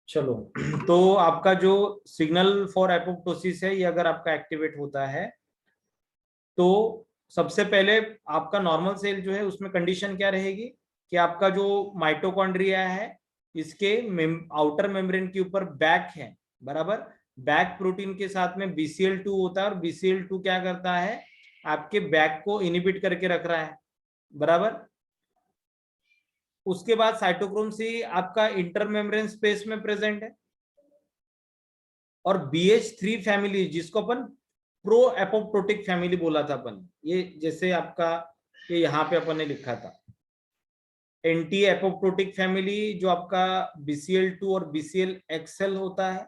चलो, तो आपका जो सिग्नल फॉर एपोप्टोसिस है ये अगर आपका एक्टिवेट होता है तो सबसे पहले आपका नॉर्मल सेल जो है उसमें कंडीशन क्या रहेगी कि आपका जो माइटोकॉन्ड्रिया है इसके आउटर मेम्ब्रेन के ऊपर बैक है, बराबर। बैक प्रोटीन के साथ में BCL2 होता है और BCL2 क्या करता है, आपके बैक को इनिबिट करके रख रहा है, बराबर। उसके बाद साइटोक्रोम सी आपका इंटर मेम्ब्रेन स्पेस में प्रेजेंट है और BH3 फैमिली जिसको अपन प्रो एपोप्टोटिक फैमिली बोला था अपन, ये जैसे आपका ये यहाँ पे अपन ने लिखा था एंटी एपोप्टोटिक फैमिली जो आपका BCL2 और BCLXL होता है,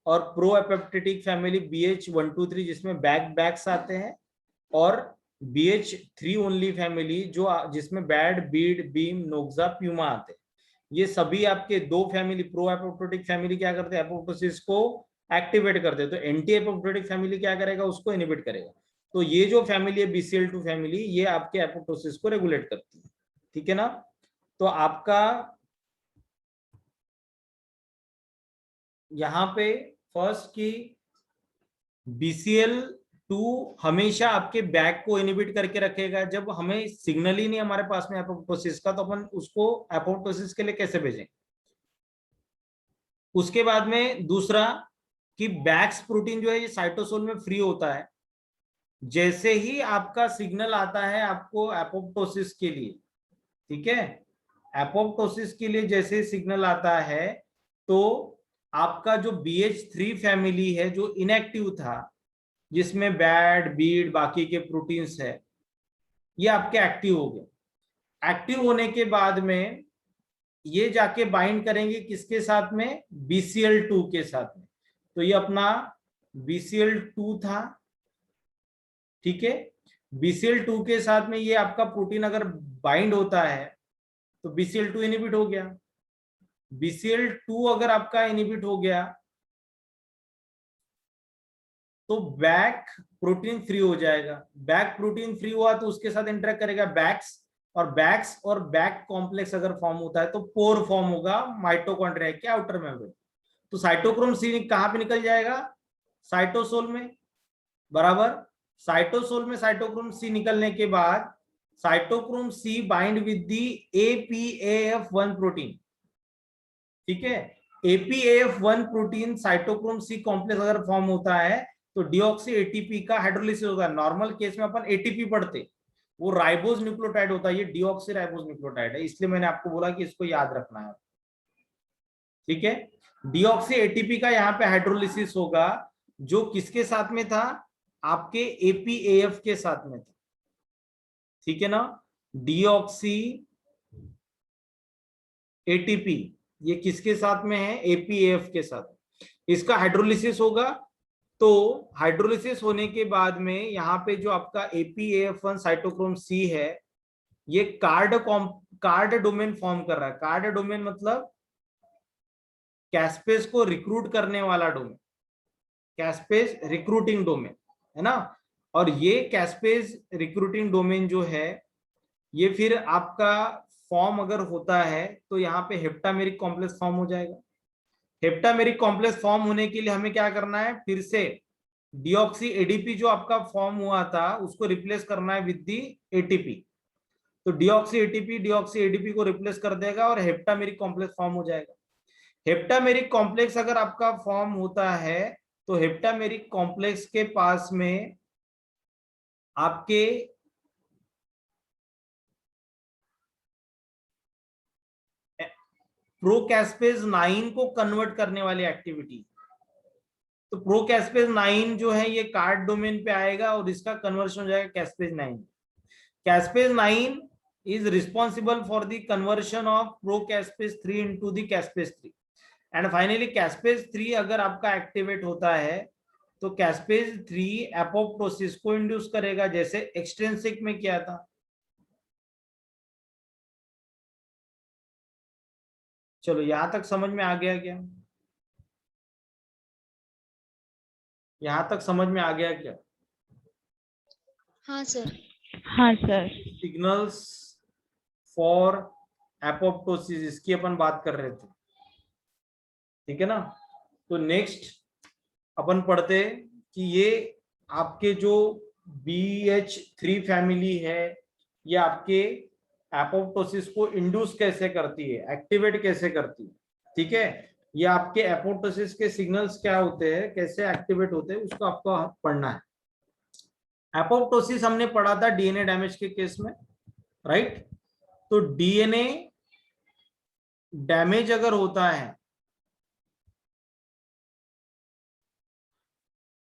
और प्रो एपोप्टोटिक फैमिली BH123 जिसमें बैक्स आते हैं, और BH3 ओनली फैमिली जो जिसमें बैड, बीड, बीम, नोक्सा, प्यूमा आते हैं। ये सभी आपके दो फैमिली प्रो एपोप्टोटिक फैमिली क्या करते हैं, एपोप्टोसिस को एक्टिवेट करते हैं। तो एंटी एपोप्टोटिक फैमिली क्या करेगा, उसको इनिबिट करेगा। तो ये जो फैमिली है BCL2 फैमिली, ये आपके एपोप्टोसिस को रेगुलेट करती है, ठीक है ना। तो आपका यहां पे फर्स्ट की BCL2 हमेशा आपके बैक को इनिबिट करके रखेगा। जब हमें सिग्नल ही नहीं हमारे पास में एपोप्टोसिस का, तो अपन उसको एपोप्टोसिस के लिए कैसे भेजें। उसके बाद में दूसरा कि बैक्स प्रोटीन जो है ये साइटोसोल में फ्री होता है। जैसे ही आपका सिग्नल आता है आपको एपोप्टोसिस के लिए, ठीक है, एपोप्टोसिस के लिए जैसे सिग्नल आता है तो आपका जो BH3 फैमिली है जो इनएक्टिव था, जिसमें बैड, बीड, बाकी के प्रोटीन्स है, ये आपके एक्टिव हो गए। एक्टिव होने के बाद में ये जाके बाइंड करेंगे किसके साथ में, BCL2 के साथ में। तो ये अपना BCL2 था, ठीक है। BCL2 के साथ में ये आपका प्रोटीन अगर बाइंड होता है तो BCL2 इनिबिट हो गया। BCL2 अगर आपका इनिबिट हो गया तो बैक प्रोटीन फ्री हो जाएगा। बैक प्रोटीन फ्री हुआ तो उसके साथ इंटरेक्ट करेगा बैक्स, और बैक कॉम्प्लेक्स अगर फॉर्म होता है तो पोर फॉर्म होगा माइटोकॉन्ड्रिया के आउटर मेम्ब्रेन। तो साइटोक्रोम सी कहां पे निकल जाएगा, साइटोसोल में, बराबर। साइटोसोल में साइटोक्रोम सी निकलने के बाद cytochrome C bind with the APAF1 protein, ठीक है। APAF1 protein cytochrome C complex अगर फॉर्म होता है तो डीऑक्सी ATP का हाइड्रोलिसिस होगा। नॉर्मल केस में अपन ATP पढ़ते, वो राइबोज न्यूक्लियोटाइड होता है, ये डीऑक्सी राइबोज न्यूक्लियोटाइड है, इसलिए मैंने आपको बोला कि इसको याद रखना है, ठीक है। डीऑक्सी ATP का यहाँ पे हाइड्रोलिसिस होगा, जो किसके साथ में था, आपके APAF के साथ में था, ठीक है ना। डीऑक्सी ATP ये किसके साथ में है, APAF के साथ। इसका हाइड्रोलिसिस होगा, तो हाइड्रोलिसिस होने के बाद में यहाँ पे जो आपका APAF1 साइटोक्रोम सी है ये कार्ड डोमेन फॉर्म कर रहा है। कार्ड डोमेन मतलब कैस्पेस को रिक्रूट करने वाला डोमेन, कैस्पेस रिक्रूटिंग डोमेन, है ना। और ये कैस्पेस रिक्रूटिंग डोमेन जो है ये फिर आपका फॉर्म अगर होता है तो यहाँ पे हेप्टामेरिक कॉम्प्लेक्स फॉर्म हो जाएगा। हेप्टामेरिक कॉम्प्लेक्स फॉर्म होने के लिए हमें क्या करना है, फिर से डीऑक्सी ADP जो आपका फॉर्म हुआ था उसको रिप्लेस करना है विद दी ATP। तो डीऑक्सी ADP को रिप्लेस कर देगा और हेप्टामेरिक कॉम्प्लेक्स फॉर्म हो जाएगा। हेप्टामेरिक कॉम्प्लेक्स अगर आपका फॉर्म होता है तो हेप्टामेरिक कॉम्प्लेक्स के पास में आपके प्रोकैस्पेज 9 को कन्वर्ट करने वाली एक्टिविटी। तो प्रोकैस्पेज 9 जो है ये कार्ड डोमेन पे आएगा और इसका कन्वर्शन हो जाएगा caspase 9। Caspase 9 is responsible for the conversion of procaspase 3 into the caspase 3 and finally caspase 3 अगर आपका एक्टिवेट होता है तो caspase 3 एपोप्टोसिस को इंड्यूस करेगा जैसे एक्सट्रिंसिक में किया था। चलो यहां तक समझ में आ गया क्या, यहां तक समझ में आ गया क्या। हाँ सर। हाँ सर। सिग्नल्स फॉर एपोप्टोसिस, इसकी अपन बात कर रहे थे, ठीक है ना। तो नेक्स्ट अपन पढ़ते कि ये आपके जो BH3 फैमिली है, ये आपके एपोप्टोसिस को इंड्यूस कैसे करती है, एक्टिवेट कैसे करती है, ठीक है। ये आपके एपोप्टोसिस के सिग्नल्स क्या होते हैं, कैसे एक्टिवेट होते हैं, उसको आपको पढ़ना है। एपोप्टोसिस हमने पढ़ा था डीएनए डैमेज के केस में, राइट। तो डीएनए डैमेज अगर होता है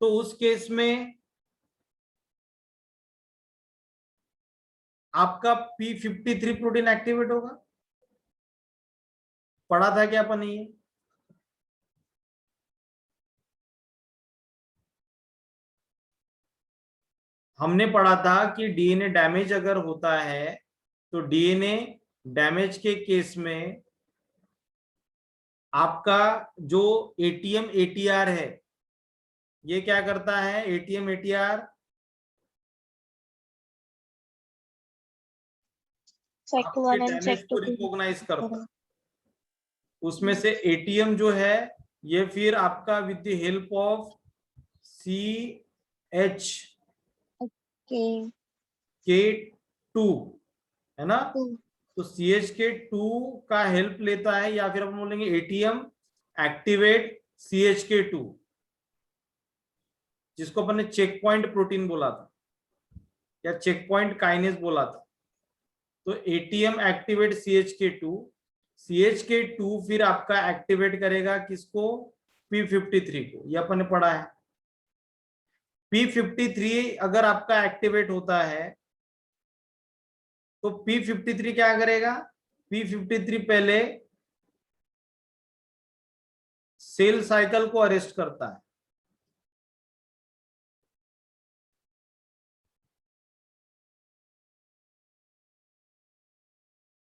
तो उस केस में आपका P53 प्रोटीन एक्टिवेट होगा, पढ़ा था क्या अपन ये। हमने पढ़ा था कि डीएनए डैमेज अगर होता है तो डीएनए डैमेज के केस में आपका जो एटीएम एटीआर है, ये क्या करता है, एटीएम एटीआर आपके डैमेज को रिकॉग्नाइज करता है। उसमें से एटीएम जो है ये फिर आपका with the help of CHK2 है ना, तो CHK2 का हेल्प लेता है, या फिर हम बोलेंगे एटीएम एक्टिवेट CHK2, जिसको अपन ने चेक पॉइंट प्रोटीन बोला था या चेक पॉइंट काइनेज बोला था। तो एटीएम एक्टिवेट CHK2, CHK2 फिर आपका एक्टिवेट करेगा किसको, P53 को, ये अपन ने पढ़ा है। P53 अगर आपका एक्टिवेट होता है तो P53 क्या करेगा, P53 पहले सेल साइकिल को अरेस्ट करता है,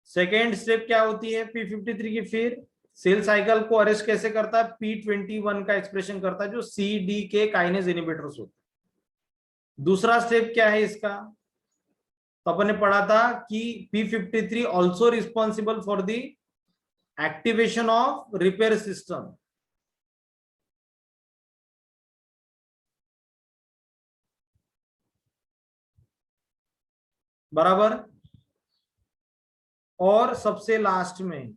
सेकेंड स्टेप क्या होती है P53 की, फिर सेल साइकिल को अरेस्ट कैसे करता है, P21 का एक्सप्रेशन करता है, जो CDK काइनेज इनिबिटर्स होते हैं। दूसरा स्टेप क्या है इसका, तो अपन ने पढ़ा था कि P53 also responsible for the activation of repair system, बराबर। और सबसे लास्ट में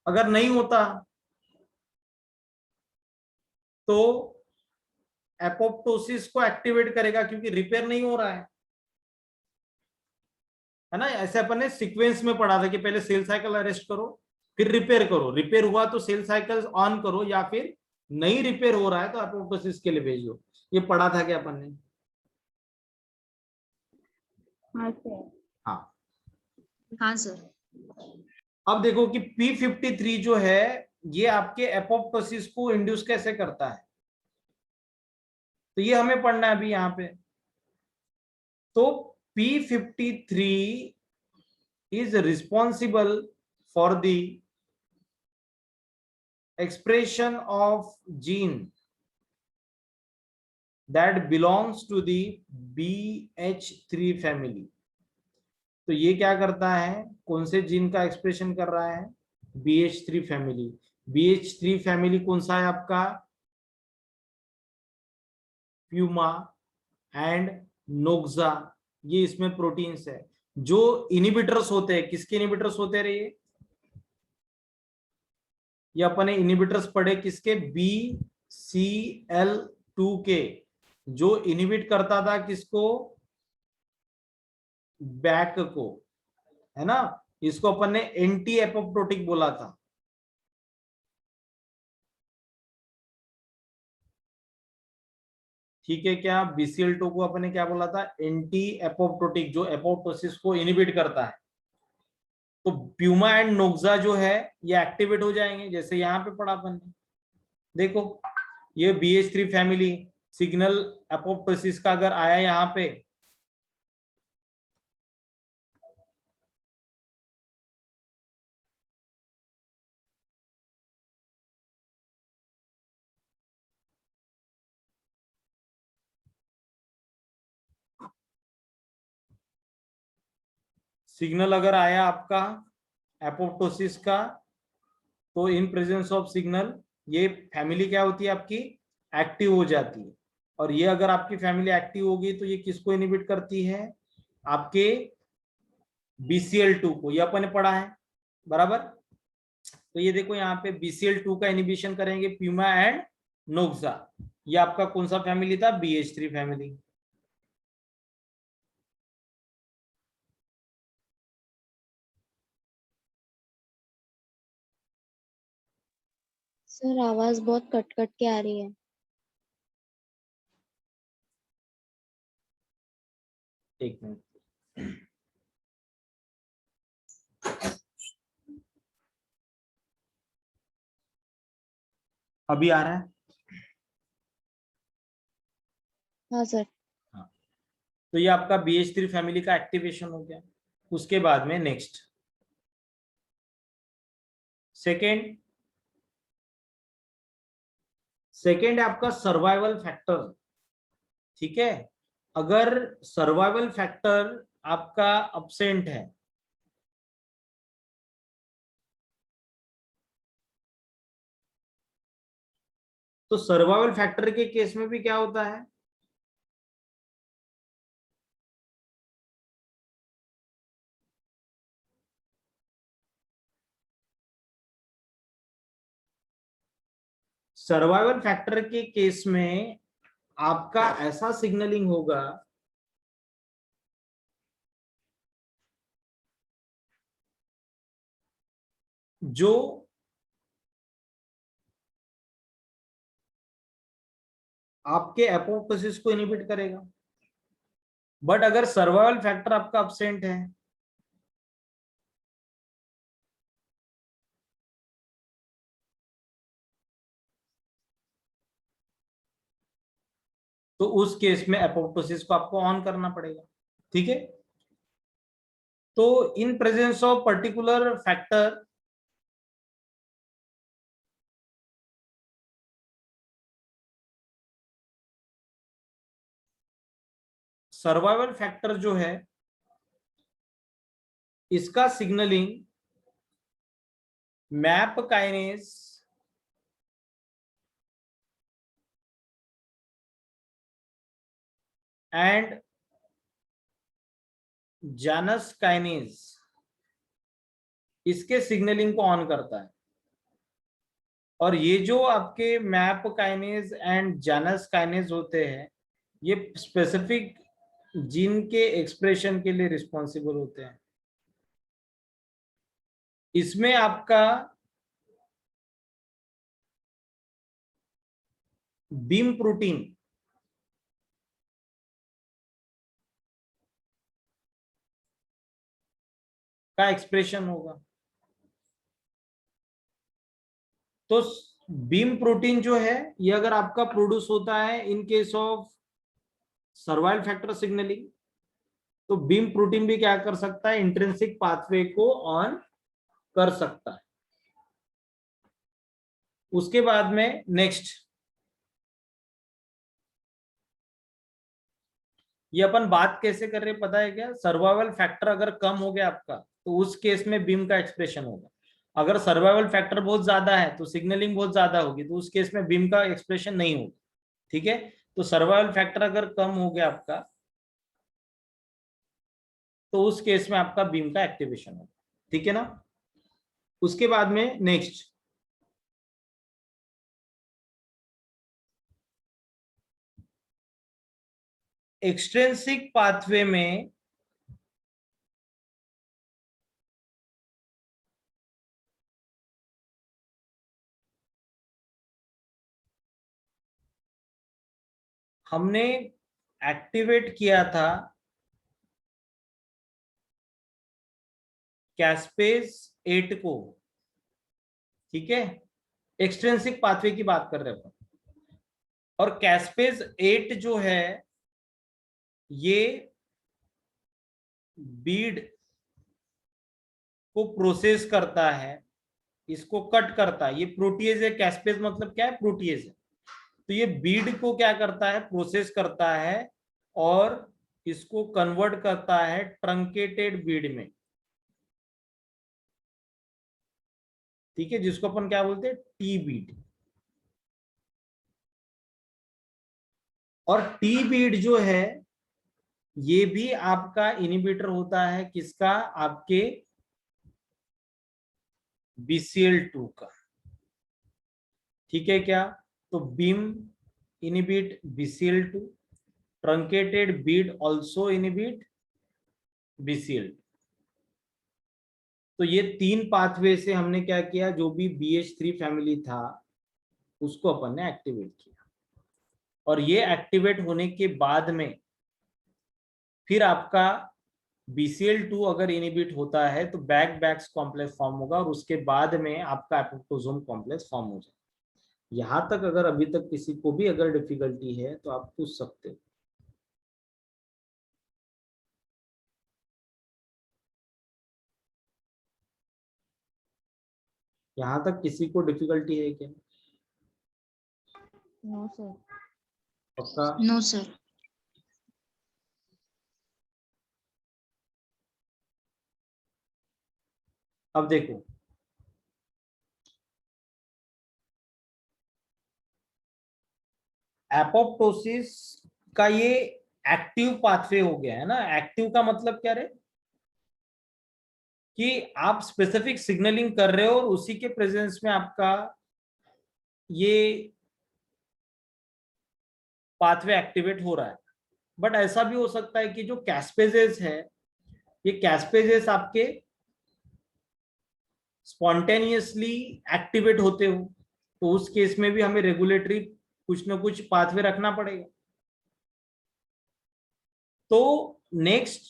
अगर नहीं होता तो एपोप्टोसिस को एक्टिवेट करेगा, क्योंकि रिपेयर नहीं हो रहा है ना। ऐसे अपन ने सीक्वेंस में पढ़ा था कि पहले सेल साइकिल अरेस्ट करो फिर रिपेयर करो, रिपेयर हुआ तो सेल साइकिल ऑन करो, या फिर नहीं रिपेयर हो रहा है तो एपोप्टोसिस के लिए भेज दो। ये पढ़ा था क्या अपन ने। हाँ सर। हाँ हाँ सर। अब देखो कि P53 जो है ये आपके एपोप्टोसिस को इंड्यूस कैसे करता है, तो ये हमें पढ़ना है अभी यहाँ पे। तो P53 is responsible for the expression of gene that belongs to the BH3 family। तो ये क्या करता है, कौन से जीन का एक्सप्रेशन कर रहा है, BH3 फैमिली। BH3 फैमिली कौन सा है आपका, प्यूमा एंड नोक्सा, ये इसमें प्रोटीन्स है जो इनिबिटर्स होते हैं। किसके इनिबिटर्स होते रहे, ये अपने इनिबिटर्स पढ़े किसके, BCL2 के, जो इनिबिट करता था किसको, बैक को, है ना। इसको अपन ने एंटी एपोप्टोटिक बोला था, ठीक है क्या। BCL2 को अपन ने क्या बोला था, एंटी एपोप्टोटिक, जो एपोप्टोसिस को इनिबिट करता है। तो प्यूमा एंड नोक्सा जो है ये एक्टिवेट हो जाएंगे, जैसे यहाँ पे पढ़ा अपन ने। देखो ये BH3 फैमिली सिग्नल एपोप्टोसिस का अगर आया यहाँ पे, सिग्नल अगर आया आपका एपोप्टोसिस का, तो इन प्रेजेंस ऑफ सिग्नल ये फैमिली क्या होती है आपकी, एक्टिव हो जाती है। और ये अगर आपकी फैमिली एक्टिव होगी तो ये किसको इनहिबिट करती है, आपके BCL2 को, ये अपन ने पढ़ा है बराबर। तो ये देखो यहाँ पे BCL2 का इनिबिशन करेंगे प्यूमा एंड नोक्सा। ये आपका कौन सा फैमिली था, BH3 फैमिली। सर आवाज बहुत कट कट के आ रही है। एक मिनट, अभी आ रहा है। हाँ सर। हाँ, तो ये आपका BH3 फैमिली का एक्टिवेशन हो गया। उसके बाद में नेक्स्ट सेकेंड आपका सर्वाइवल फैक्टर। ठीक है, अगर सर्वाइवल फैक्टर आपका अब्सेंट है, तो सर्वाइवल फैक्टर के केस में भी क्या होता है, सर्वाइवल फैक्टर के केस में आपका ऐसा सिग्नलिंग होगा जो आपके एपोप्टोसिस को इनहिबिट करेगा। बट अगर सर्वाइवल फैक्टर आपका अब्सेंट है, तो उस केस में एपोप्टोसिस को आपको ऑन करना पड़ेगा। ठीक है, तो in presence of particular factor, survival factor जो है इसका सिग्नलिंग मैप काइनेज एंड जानस काइनेज, इसके सिग्नलिंग को ऑन करता है। और ये जो आपके मैप काइनेज एंड जानस काइनेज होते हैं, ये स्पेसिफिक जीन के एक्सप्रेशन के लिए रिस्पॉन्सिबल होते हैं। इसमें आपका बीम प्रोटीन का एक्सप्रेशन होगा। तो बीम प्रोटीन जो है ये अगर आपका प्रोड्यूस होता है in case of survival factor signalling, तो बीम प्रोटीन भी क्या कर सकता है, इंट्रिंसिक पाथवे को ऑन कर सकता है। उसके बाद में नेक्स्ट, ये अपन बात कैसे कर रहे हैं पता है क्या, सर्वाइवल फैक्टर अगर कम हो गया आपका तो उस केस में बीम का एक्सप्रेशन होगा। अगर सर्वाइवल फैक्टर बहुत ज्यादा है तो सिग्नलिंग बहुत ज्यादा होगी, तो उस केस में बीम का एक्सप्रेशन नहीं होगा। ठीक है, तो सर्वाइवल फैक्टर अगर कम हो गया आपका तो उस केस में आपका बीम का एक्टिवेशन होगा। ठीक है ना। उसके बाद में नेक्स्ट, एक्सट्रिंसिक पाथवे में हमने एक्टिवेट किया था कैस्पेज 8 को। ठीक है, एक्सट्रिंसिक पाथवे की बात कर रहे हैं। और कैस्पेज 8 जो है ये बीड को प्रोसेस करता है, इसको कट करता है। ये प्रोटीएज है, कैस्पेज मतलब क्या है, प्रोटीएज है। तो ये बीड को क्या करता है, प्रोसेस करता है और इसको कन्वर्ट करता है ट्रंकेटेड बीड में। ठीक है, जिसको अपन क्या बोलते हैं, टी बीट। और टी बीट जो है ये भी आपका इनिबिटर होता है, किसका, आपके BCl2 का। ठीक है क्या, तो beam inhibit BCl2, truncated Beed also inhibit BCl2। तो ये तीन पाथवे से हमने क्या किया, जो भी BH3 फैमिली था उसको अपन ने एक्टिवेट किया। और ये एक्टिवेट होने के बाद में फिर आपका BCl2 अगर इनिबिट होता है तो बैक बैक्स कॉम्प्लेक्स फॉर्म होगा, और उसके बाद में आपका एपोप्टोसोम कॉम्प्लेक्स फॉर्म हो जाएगा। यहां तक अगर अभी तक किसी को भी अगर डिफिकल्टी है तो आप पूछ सकते हो। यहां तक किसी को डिफिकल्टी है क्या? No sir. पक्का? No sir. अब देखो, एपोप्टोसिस का ये एक्टिव पाथवे हो गया है ना। एक्टिव का मतलब क्या रे, कि आप स्पेसिफिक सिग्नलिंग कर रहे हो और उसी के प्रेजेंस में आपका ये पाथवे एक्टिवेट हो रहा है। बट ऐसा भी हो सकता है कि जो कैस्पेजेस है, ये कैस्पेजेस आपके स्पॉन्टेनियसली एक्टिवेट होते हो, तो उस केस में भी हमें रेगुलेटरी कुछ ना कुछ पाथवे रखना पड़ेगा। तो नेक्स्ट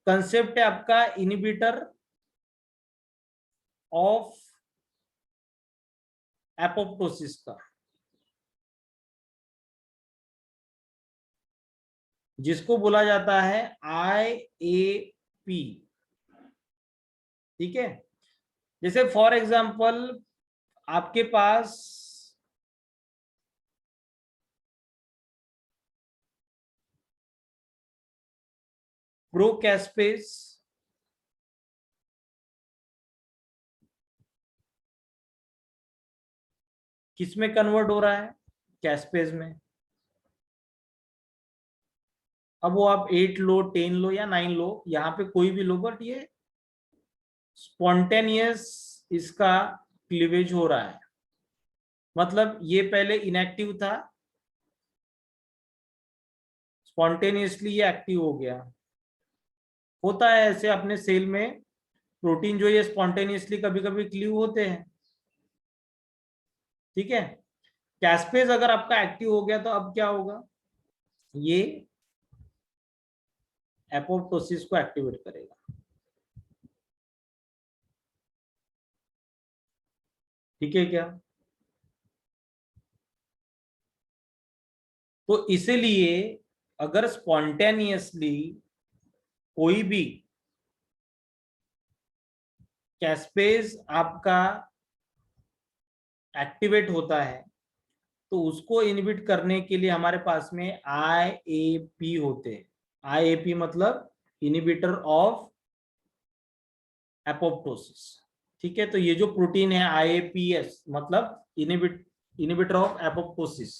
कंसेप्ट है आपका इनिबिटर ऑफ एपोप्टोसिस का, जिसको बोला जाता है IAP। ठीक है, जैसे फॉर एग्जांपल आपके पास प्रोकैस्पेस किस में कन्वर्ट हो रहा है, कैस्पेज में। अब वो आप 8 लो, 10 लो या 9 लो, यहाँ पे कोई भी लो, बट ये स्पॉन्टेनियस इसका क्लीवेज हो रहा है। मतलब ये पहले इनएक्टिव था, स्पॉन्टेनियसली ये एक्टिव हो गया। होता है ऐसे अपने सेल में, प्रोटीन जो ये स्पॉन्टेनियसली कभी कभी क्लीव होते हैं। ठीक है, कैस्पेज अगर आपका एक्टिव हो गया तो अब क्या होगा, ये एपोप्टोसिस को एक्टिवेट करेगा। ठीक है क्या, तो इसीलिए अगर स्पॉन्टेनियसली कोई भी कैस्पेज आपका एक्टिवेट होता है तो उसको इनहिबिट करने के लिए हमारे पास में IAP होते हैं। IAP मतलब इनहिबिटर ऑफ एपोप्टोसिस। ठीक है, तो ये जो प्रोटीन है IAPS मतलब इनहिबिटर ऑफ एपोप्टोसिस,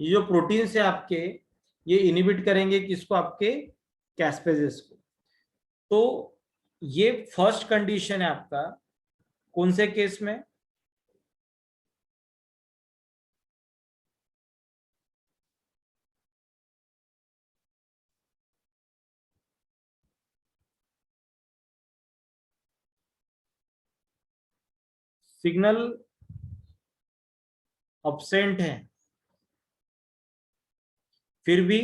ये जो प्रोटीन से आपके ये इनहिबिट करेंगे किसको, आपके कैस्पेजेस को। तो ये फर्स्ट कंडीशन है आपका, कौन से केस में, सिग्नल अब्सेंट है फिर भी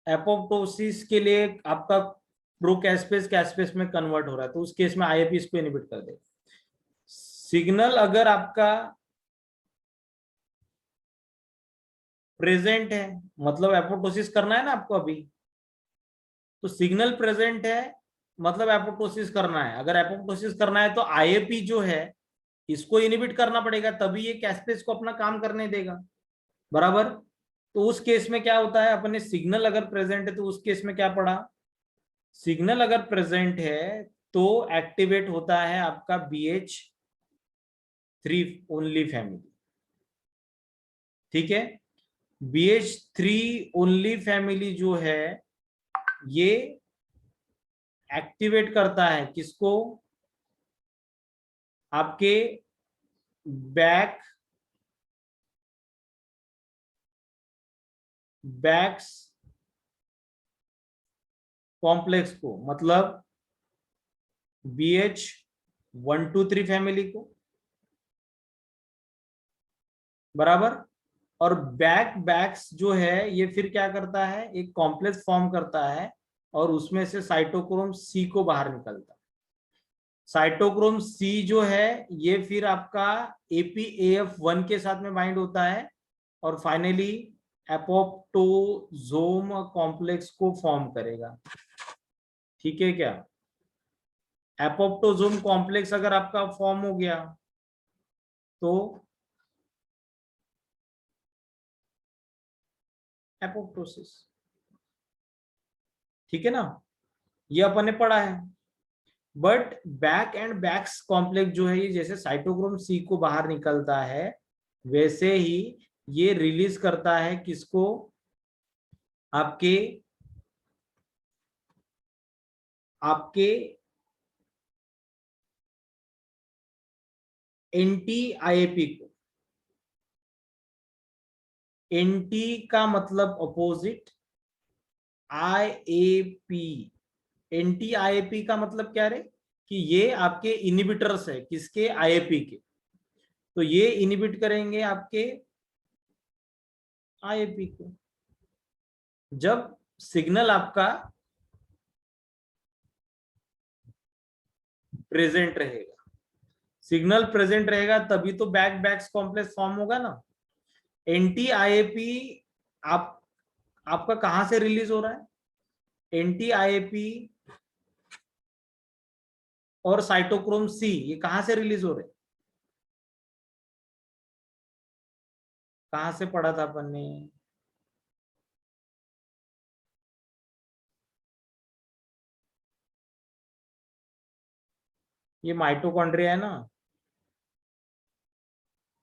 एपोप्टोसिस के लिए आपका प्रोकैस्पेज कैस्पेज में कन्वर्ट हो रहा है, तो उस केस में IAP इसको इनहिबिट कर देगा। सिग्नल अगर आपका प्रेजेंट है, मतलब एपोप्टोसिस करना है ना आपको अभी, तो सिग्नल प्रेजेंट है मतलब एपोप्टोसिस करना है। अगर एपोप्टोसिस करना है तो IAP जो है इसको इनहिबिट करना पड़ेगा, तभी ये कैस्पेज को अपना काम करने देगा। बराबर, तो उस केस में क्या होता है, अपने सिग्नल अगर प्रेजेंट है तो उस केस में क्या पड़ा, सिग्नल अगर प्रेजेंट है तो एक्टिवेट होता है आपका BH3 ओनली फैमिली। ठीक है, BH3 ओनली फैमिली जो है ये एक्टिवेट करता है किसको, आपके बैक्स कॉम्प्लेक्स को, मतलब BH123 फैमिली को, बराबर। और बैक्स जो है ये फिर क्या करता है, एक कॉम्प्लेक्स फॉर्म करता है और उसमें से साइटोक्रोम C को बाहर निकलता है। साइटोक्रोम C जो है ये फिर आपका APAF1 के साथ में बाइंड होता है और फाइनली एपोप्टोजोम कॉम्प्लेक्स को फॉर्म करेगा। ठीक है क्या, एपोप्टोजोम कॉम्प्लेक्स अगर आपका फॉर्म हो गया तो एपोप्टोसिस। ठीक है ना, ये अपन ने पढ़ा है। But Bak and Bax complex जो है ये जैसे साइटोक्रोम C को बाहर निकलता है वैसे ही ये रिलीज करता है किसको, आपके आपके एंटी IAP को। एंटी का मतलब अपोजिट, IAP, एंटी IAP का मतलब क्या रे, कि ये आपके इनिबिटर्स है किसके, IAP के। तो ये इनिबिट करेंगे आपके IAP को। जब सिग्नल आपका प्रेजेंट रहेगा, सिग्नल प्रेजेंट रहेगा तभी तो बैक्स कॉम्प्लेक्स फॉर्म होगा ना। एंटी IAP आप आपका कहां से रिलीज हो रहा है, एंटी IAP और साइटोक्रोम C ये कहां से रिलीज हो रहे, कहां से पढ़ा था अपन ने, ये माइटोकॉन्ड्रिया है ना,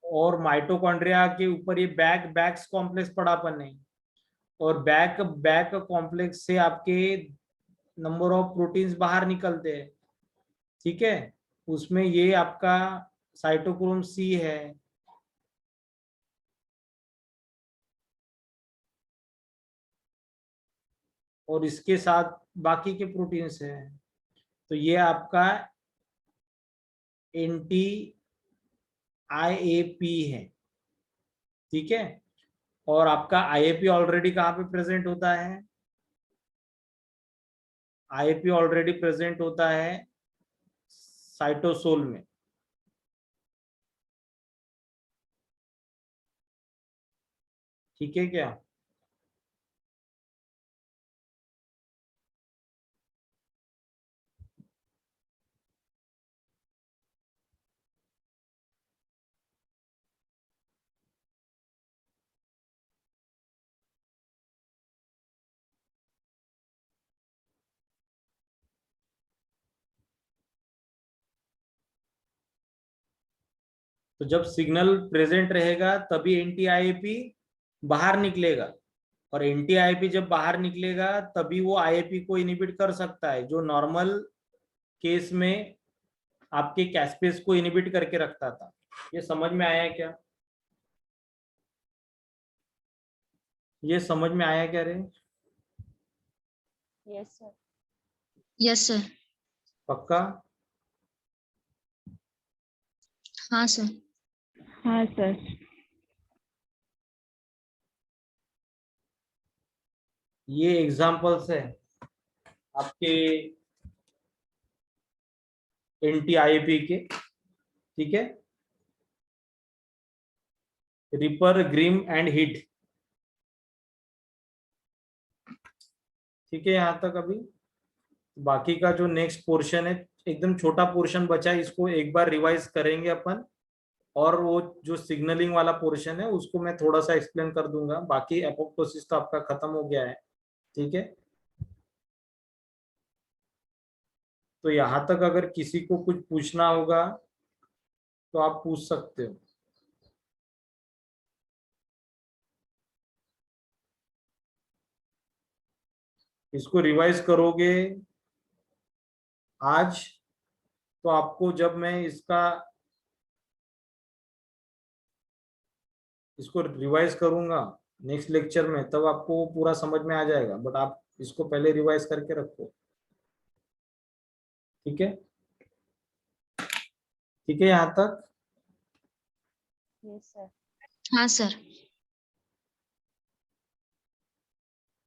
और माइटोकॉन्ड्रिया के ऊपर ये बैक्स कॉम्प्लेक्स पढ़ा अपन ने। और बैक कॉम्प्लेक्स से आपके नंबर ऑफ प्रोटीन्स बाहर निकलते हैं। ठीक है, उसमें ये आपका साइटोक्रोम C है, और इसके साथ बाकी के प्रोटीन्स हैं। तो ये आपका एंटी IAP है। ठीक है, और आपका IAP ऑलरेडी कहाँ पे प्रेजेंट होता है, IAP ऑलरेडी प्रेजेंट होता है साइटोसोल में। ठीक है क्या, तो जब सिग्नल प्रेजेंट रहेगा तभी एंटी IAP बाहर निकलेगा, और एंटी IAP जब बाहर निकलेगा तभी वो IAP को इनिबिट कर सकता है, जो नॉर्मल केस में आपके कैस्पेस को इनिबिट करके रखता था। ये समझ में आया है क्या, ये समझ में आया क्या रे, यस सर। Yes sir. पक्का। हाँ सर। हाँ सर। ये एग्जांपल्स है आपके एंटी IAP के। ठीक है, रिपर, ग्रिम एंड हिट। ठीक है, यहां तक अभी। बाकी का जो नेक्स्ट पोर्शन है एकदम छोटा पोर्शन बचा है, इसको एक बार रिवाइज करेंगे अपन, और वो जो सिग्नलिंग वाला पोर्शन है उसको मैं थोड़ा सा एक्सप्लेन कर दूंगा। बाकी एपोप्टोसिस तो आपका खत्म हो गया है। ठीक है, तो यहाँ तक अगर किसी को कुछ पूछना होगा तो आप पूछ सकते हो। इसको रिवाइज करोगे आज, तो आपको जब मैं इसको रिवाइज करूंगा नेक्स्ट लेक्चर में, तब आपको वो पूरा समझ में आ जाएगा, बट आप इसको पहले रिवाइज करके रखो। ठीक है, ठीक है यहाँ तक। Yes sir. हाँ सर।